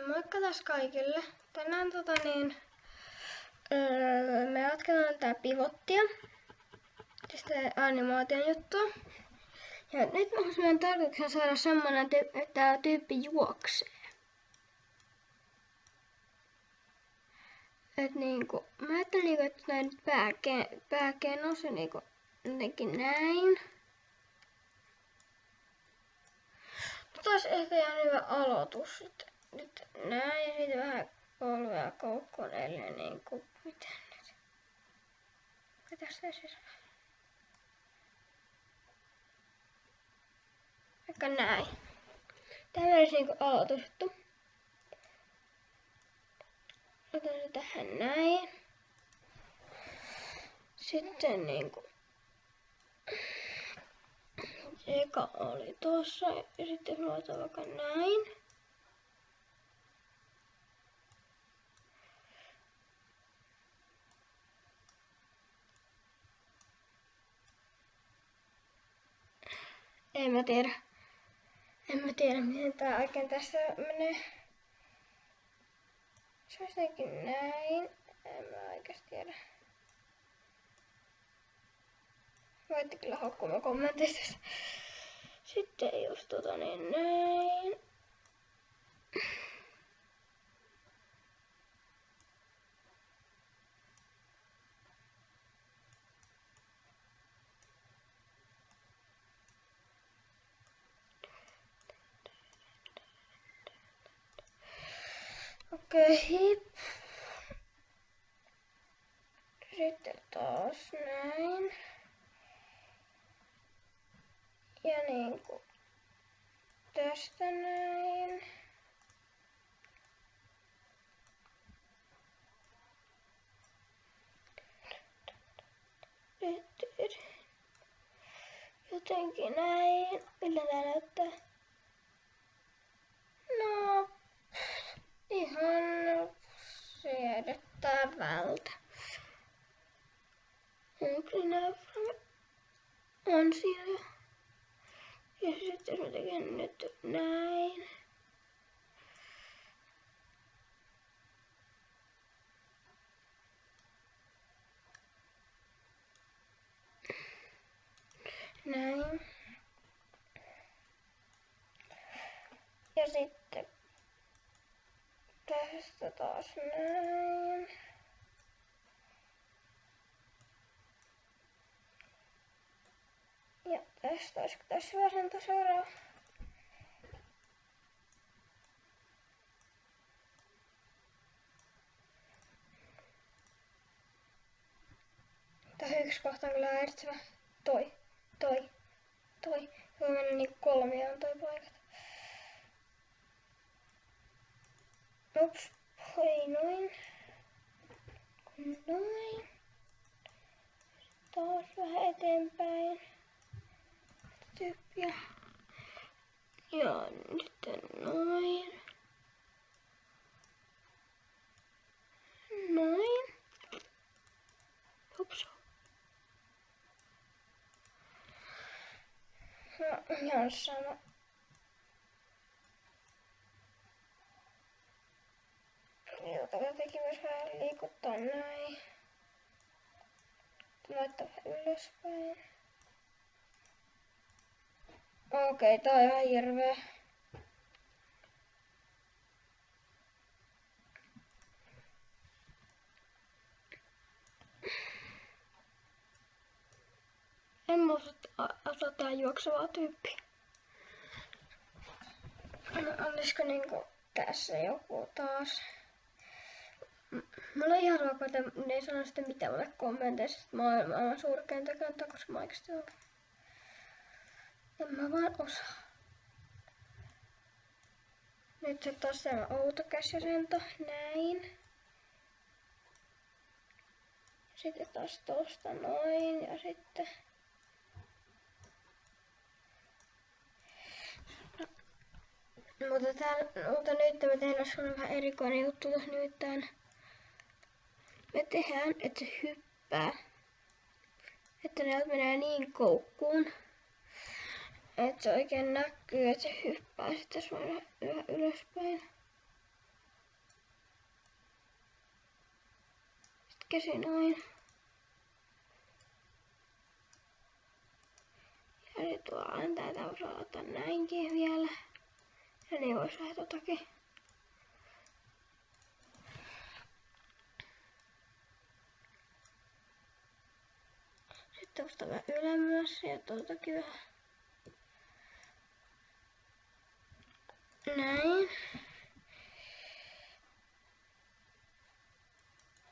Moikka taas kaikille. Tänään me jatketaan tää pivottia. Tästä animaation juttua. Ja nyt meidän tarkoituksena saada semmonen, että tää tyyppi juoksee. Et niinku, mä ajattelin että tää nyt pääkeen se niinku jotenkin näin. Taas ehkä ihan hyvä aloitus. Nyt näin ja sitten vähän polvea koukkuun, eli niinku, miten nyt? Mitäs tää siis? Vaikka näin. Tää olisi niinku aloitusjuttu. Otan se tähän näin. Sitten niinku eka oli tossa ja sitten luotaan vaikka näin. En mä tiedä miten tää oikein tässä menee. Se olisi jotenkin näin. En mä oikeesti tiedä. Voitte kyllä hokkumaan kommenteissa. Sitten just niin näin. Okei. Sitten taas näin. Ja niinku tästä näin. Jotenkin näin. Millä tää näyttää? No, ihan siedettävältä. Onko siinä on siinä? Ja sitten mä teen nyt näin. Näin. Ja sitten tästä taas näin. Ja tästä olisiko tässä vasenta seuraava? Tää yksi kohta on kyllä häiritsevä. Toi. Voi mennä niinku kolmioon toi paikat. Ups, hoi noin. Noin. Taas vähän eteenpäin. Tyyppiä. Ja nyt noin. Noin. Ups. No, ihan sama. Jotenkin myös vähän liikuttaa näin. Laittaa vähän ylöspäin. Okei, tää on ihan hirveä. En muista tää juoksevaa tyyppi. No, olisiko niinku tässä joku taas? Mulla on ihan ruokaa, että ne ei sano sitten mitään mulle kommenteissa, että mä oon aivan surkein tekemään, koska mä oikeesti oon. En mä vaan osaa. Nyt se taas tämä outo käsiasento, näin. Sitten taas tosta noin ja sitten. Mutta nyt me tehdään sulle vähän erikoinen juttu tuossa nimittäin. Me tehdään, että se hyppää. Että ne menee niin koukkuun. Että se oikein näkyy, että se hyppää sitten suoraan ylöspäin. tykkäsin noin. Ja nyt tuolla täältä voisi aloittaa näinkin vielä. Ja niin voisi vähän totakin. Sitten tuosta vähän ylemmäs ja tuotakin vähän. Näin.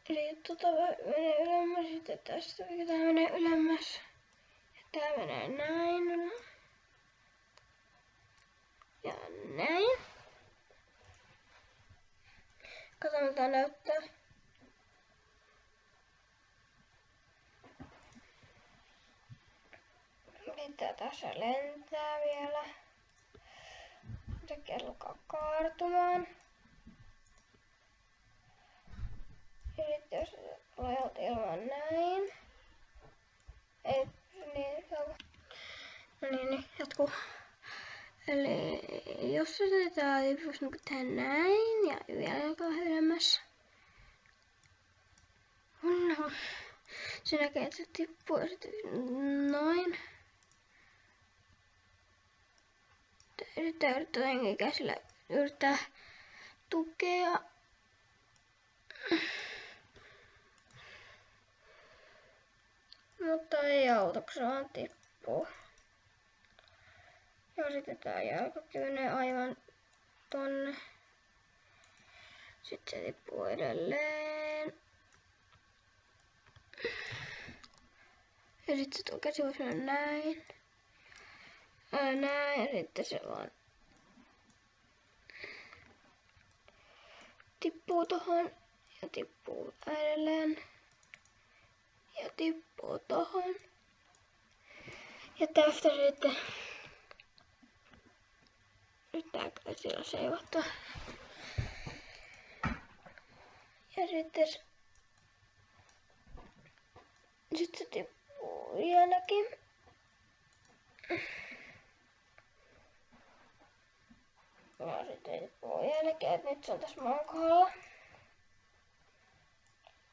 Eli menee ylemmäs, sitten tästä tää menee ylemmäs. Ja tää menee näin. Ja näin. Katsotaan mitä näyttää. Mitä tässä lentää vielä. Se alkaa kaartumaan. Ja sitten jos lajot ilman näin. Ei, niin, no niin, jatkuu. Eli jos se otetaan niin tähän näin ja vielä alkaa ylemmäs. No, se näkee, että se tippuu ja sitten noin. Yrittää hengen käsillä yrittää tukea. Mutta ei auta, kun se vaan tippuu. Ja sitten tää jalkakin menee aivan tonne. Sitten se tippuu edelleen. Ja sitten tuo käsi voisi mennä näin. Näin ja sitten se vaan tippuu tohon ja tippuu edelleen. Ja tippuu tohon. Ja tästä sitten nyt tää käsillä seivottaa. Ja sitten se tippuu vieläkin. No sitten tippuu vieläkin, että nyt se on tässä maan kohdalla.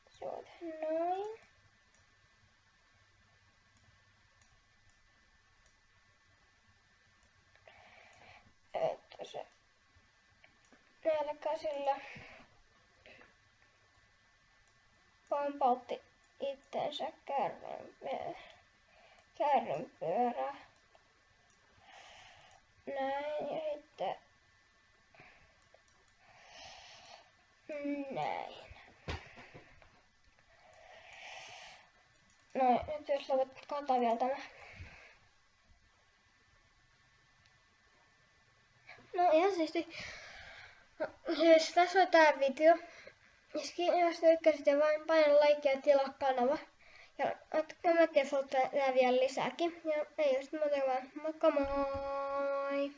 Se on noin. Että se näillä käsillä pampautti itteensä kärrynpyörää. Näin ja sitten näin. No nyt jos katsotaan vielä tämä. No ihan siisti. No, siis tässä on tää video. Jos tykkäsit ja vain paina like ja tilaa kanava. Ja kommenttia, jos haluat vielä lisääkin. Ja ei jos muuta vaan. Moikka moi!